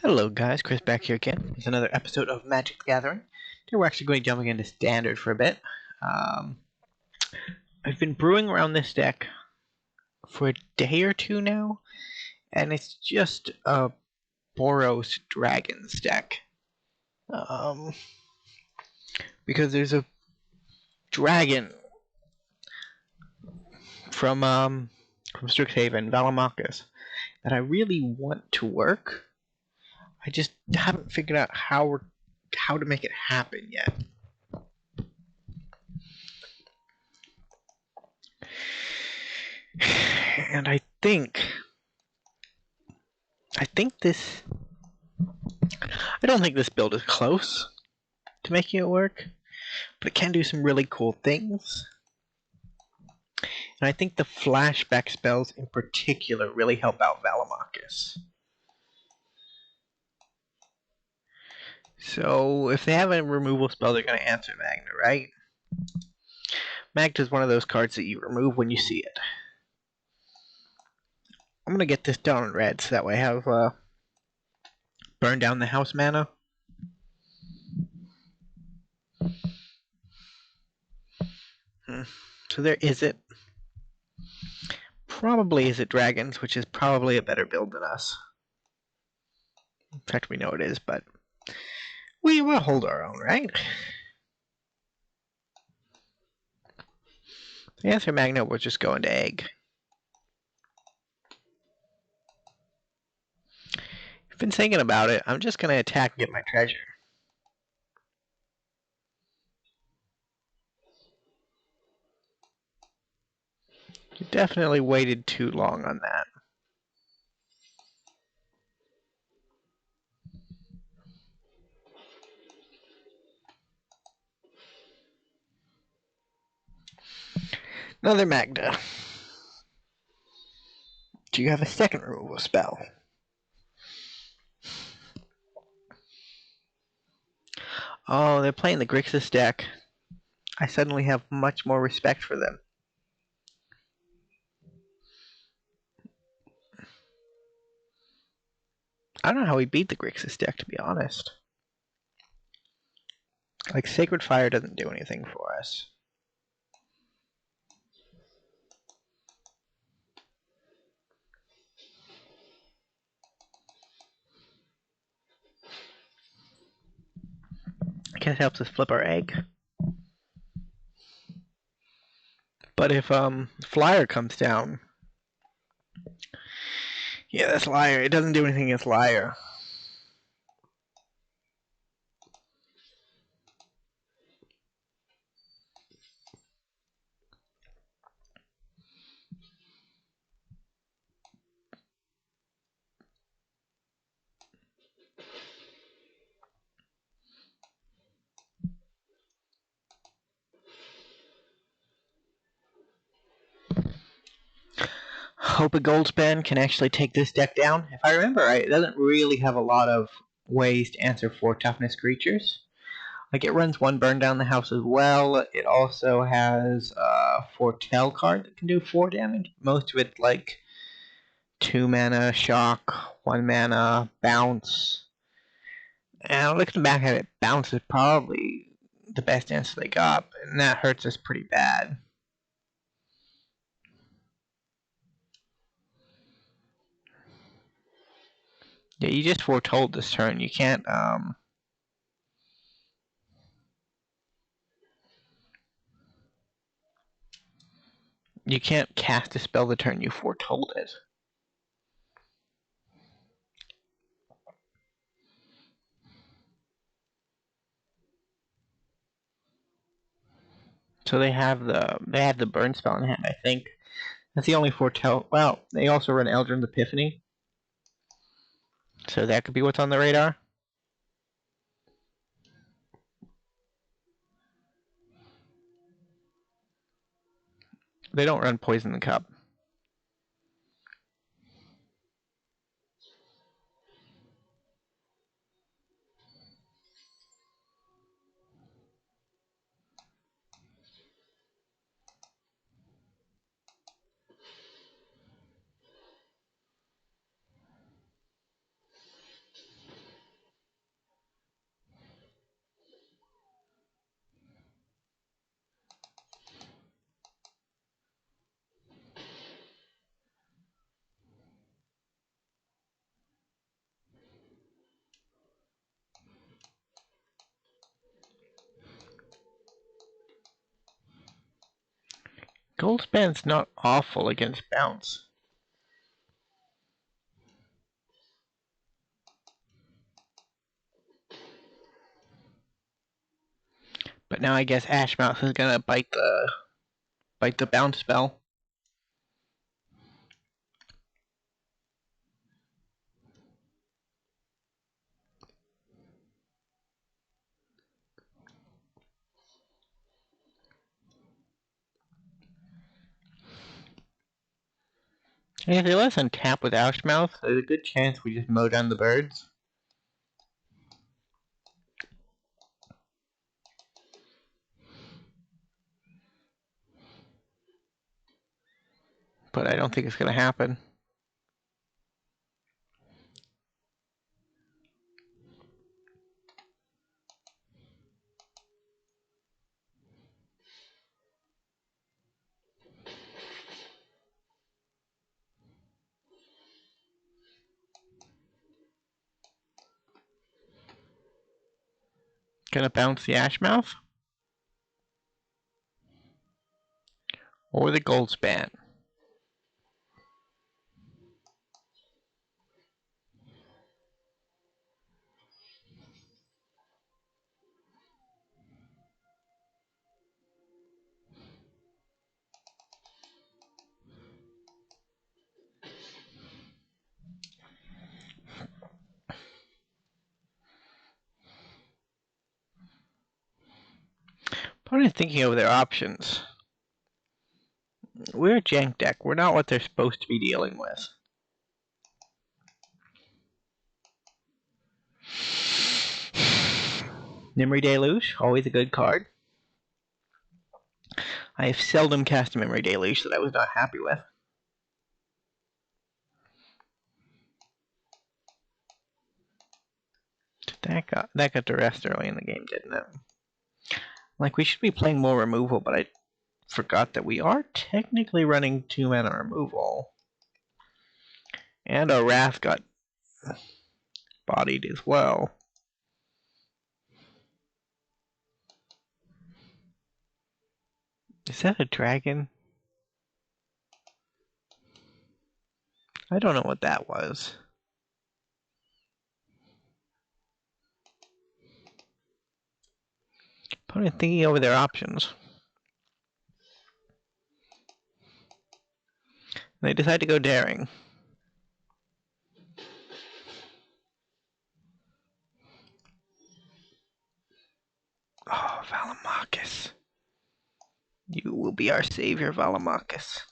Hello guys, Chris back here again with another episode of Magic the Gathering. Today we're actually going to be jumping into Standard for a bit. I've been brewing around this deck for a day or two now, and it's just a Boros Dragons deck. Because there's a dragon from Strixhaven, Valamakis, that I really want to work. I just haven't figured out how to make it happen yet. And I think this... I don't think this build is close to making it work, but it can do some really cool things. And I think the flashback spells in particular really help out Valamakis. So if they have a removal spell, they're going to answer Magna, right? Magna is one of those cards that you remove when you see it. I'm going to get this down in red so that way I have burn down the house mana. So there is it. Probably is it Dragons, which is probably a better build than us. In fact, we know it is, but we will hold our own, right? The answer Magna will just go into egg. I've been thinking about it. I'm just going to attack and get my treasure. You definitely waited too long on that. Another Magna. Do you have a second removal spell? Oh, they're playing the Grixis deck. I suddenly have much more respect for them. I don't know how we beat the Grixis deck, to be honest. Like, Sacred Fire doesn't do anything for us. I guess it helps us flip our egg. But if Flyer comes down... Yeah, that's Liar. It doesn't do anything against Liar. Hope a Goldspan can actually take this deck down. If I remember right, it doesn't really have a lot of ways to answer 4 toughness creatures. Like, it runs 1 burn down the house as well. It also has a Foretell card that can do 4 damage. Most of it, like, 2 mana, shock, 1 mana, bounce. And looking back at it, bounce is probably the best answer they got, and that hurts us pretty bad. Yeah, you just foretold this turn. You can't, you can't cast a spell the turn you foretold it. So they have the burn spell in hand, I think. That's the only foretell. Well, they also run Eldrin's Epiphany. So that could be what's on the radar. They don't run Poison the Cup. Goldspan's not awful against bounce. But now I guess Ashmouth is gonna bite the bounce spell. And if they let us untap with Ashmouth, there's a good chance we just mow down the birds. But I don't think it's gonna happen. Gonna bounce the Ashmouth? Or the Goldspan? Probably thinking over their options. We're a jank deck. We're not what they're supposed to be dealing with. Memory Deluge, always a good card. I have seldom cast a Memory Deluge that I was not happy with. That got the rest early in the game, didn't it? Like, we should be playing more removal, but I forgot that we are technically running 2 mana removal. And our Wrath got bodied as well. Is that a dragon? I don't know what that was. Opponent thinking over their options. They decide to go daring. Oh, Valamakis. You will be our savior, Valamakis.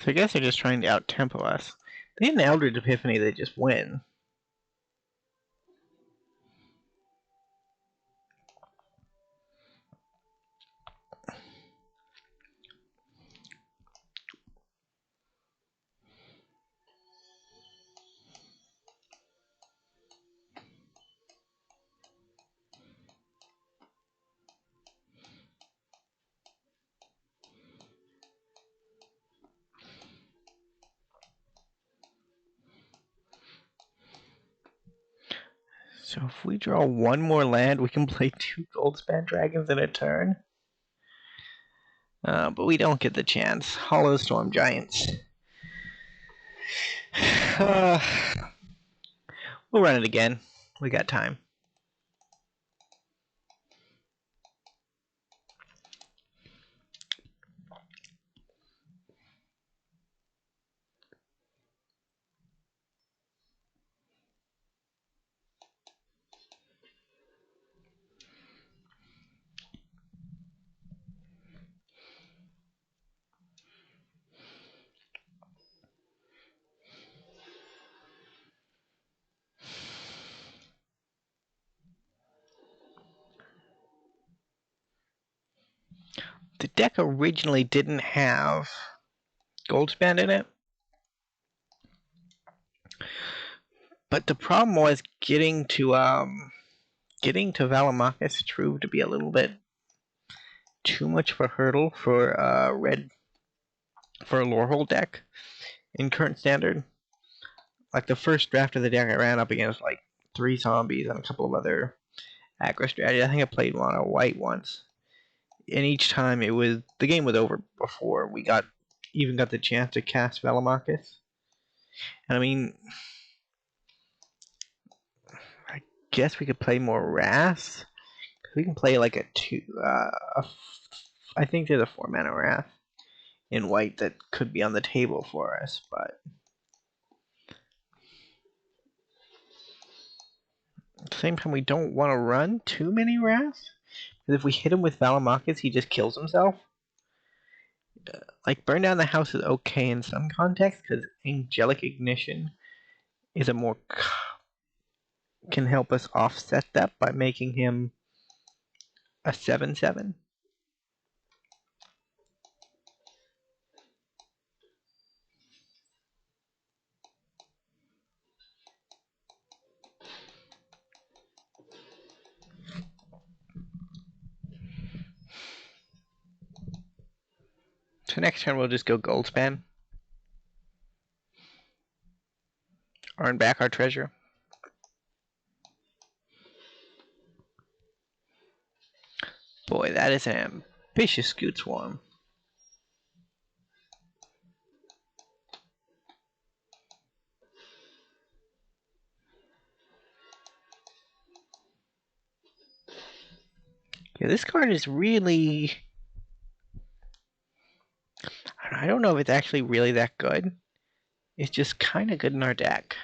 So I guess they're just trying to out-tempo us. They had an Eldritch Epiphany, they just win. So if we draw one more land, we can play 2 Goldspan Dragons in a turn. But we don't get the chance. Hollow Storm Giants. We'll run it again. We got time. The deck originally didn't have Goldspan in it. But the problem was getting to Valamakis proved to be a little bit too much of a hurdle for a Lorehold deck in current standard. Like the first draft of the deck, I ran up against like 3 zombies and a couple of other aggro strategies. I think I played mono white once, and each time the game was over before we got the chance to cast Valamakis. And I mean, I guess we could play more Wrath. We can play like a 2. I think there's a 4 mana Wrath in white that could be on the table for us, but at the same time, we don't want to run too many Wraths. Because if we hit him with Valamakis, he just kills himself. Like, Burn Down the House is okay in some contexts, because Angelic Ignition is can help us offset that by making him a 7/7. So next turn we'll just go Goldspan. Earn back our treasure. Boy, that is an ambitious Scoot Swarm. Yeah, this card is really... I don't know if it's actually really that good. It's just kind of good in our deck.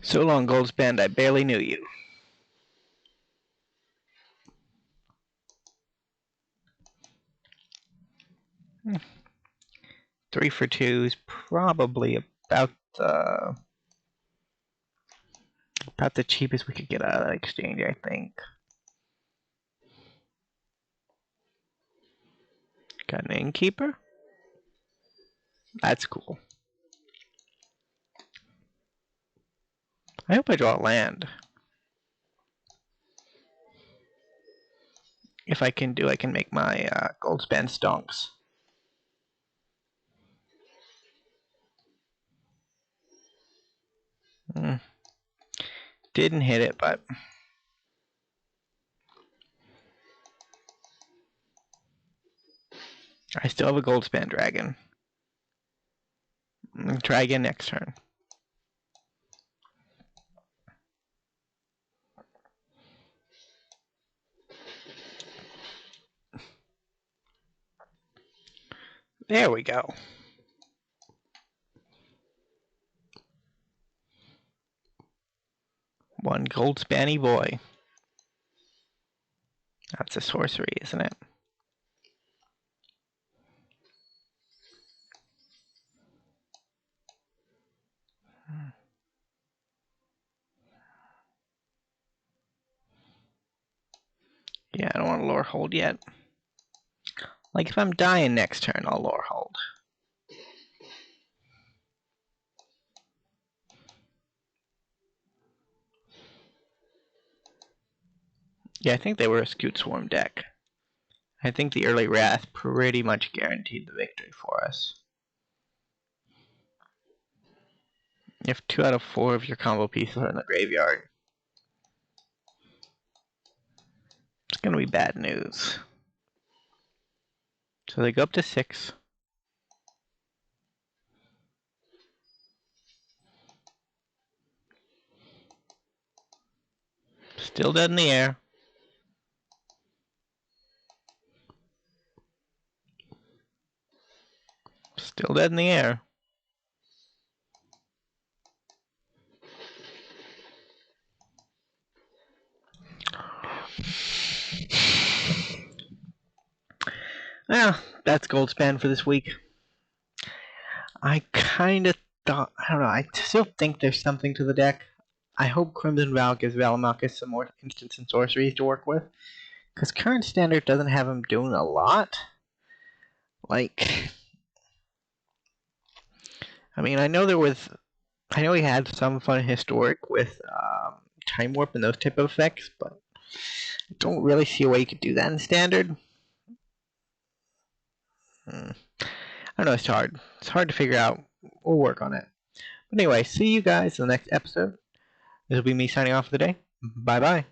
So long, Goldspan, I barely knew you. Hmm. 3 for 2 is probably about the cheapest we could get out of that exchange, I think. Got an Innkeeper? That's cool. I hope I draw a land. If I can I can make my Goldspan stonks. Didn't hit it, but... I still have a Goldspan Dragon. Try again next turn. There we go. One Goldspanny boy. That's a sorcery, isn't it? Yeah, I don't want to Lorehold yet. Like, if I'm dying next turn, I'll Lorehold. Yeah, I think they were a Scoot Swarm deck. I think the early Wrath pretty much guaranteed the victory for us. If 2 out of 4 of your combo pieces are in the graveyard, it's going to be bad news. So they go up to 6. Still dead in the air. Still dead in the air. Well, that's gold span for this week. I kind of thought, I don't know, I still think there's something to the deck. I hope Crimson Val gives Valamakis some more instants and sorceries to work with. Because current standard doesn't have him doing a lot. Like, I mean, I know he had some fun historic with Time Warp and those type of effects, but I don't really see a way you could do that in standard. I don't know, it's hard. It's hard to figure out. We'll work on it. But anyway, see you guys in the next episode. This will be me signing off for the day. Bye-bye.